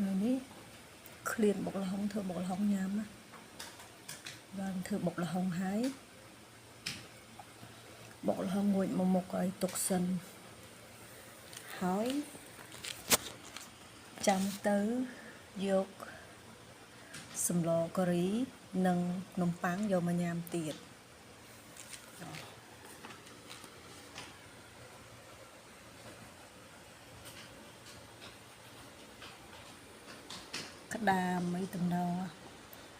នេះឃ្លានបុកល្ហុងធ្វើបុកល្ហុងញ៉ាំណាបានធ្វើបុកល្ហុងហើយបុកល្ហុងមួយមកមុខឲ្យទុកសិនហើយចាំទៅយកសម្លការីនិងនំប៉័ងយកមកញ៉ាំទៀតក្តាមអីតំណ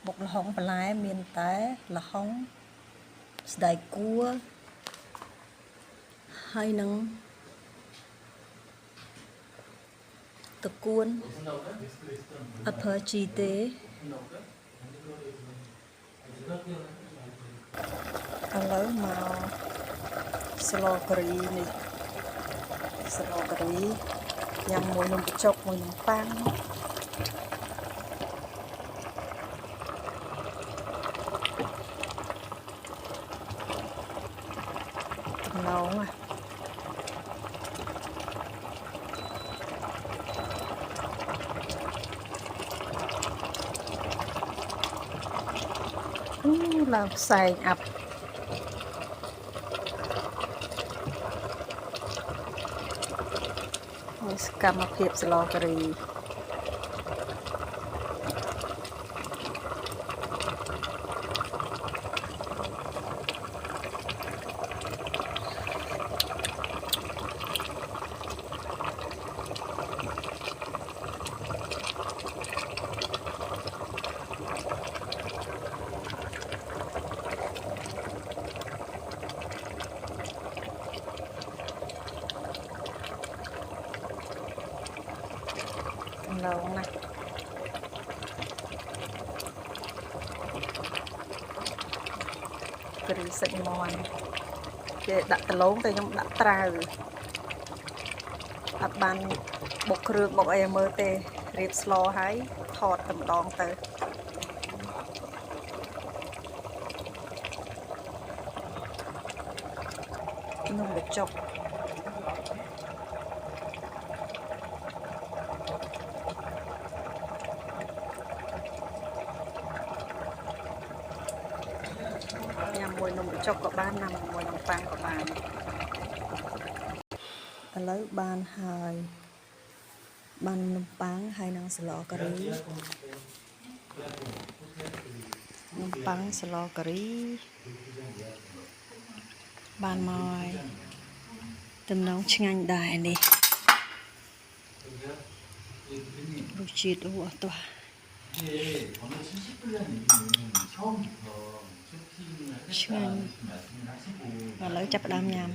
បុកល្ហុងបន្លែមានតែល្ហុងស្ដាយគួរហើយនឹងតកួនអត់ប្រើជីទេឥឡូវមកស្លការីនេះស្លការីញ៉ាំមួយនំបញ្ចុកមួយនំប៉័ងតំណងឡើងផ្សែងអាប់សកម្មភាពស្លការីឡងណាគ្រីសាច់មាន់គេដាក់ដលងតែខ្ញុំដាក់ត្រាវអត់បានបុកគ្រឿងបុកអីឲ្យមើលទេរៀបស្លហើយថតតែម្ដងទៅនំបញ្ចុកញ៉ាំមួយនំបញ្ចុកក៏បានញ៉ាំមួយនំប៉័ងក៏បានឥឡូវបានហើយបាននំប៉័ងហើយនឹងស្លការីនំប៉័ងស្លការីបានមកហើយតំណងឆ្ងាញ់ដែរនេះរសជាតិអូអត់ទាស់ឆ្ងាញ់ឥឡូវចាប់ផ្ដើមញ៉ាំ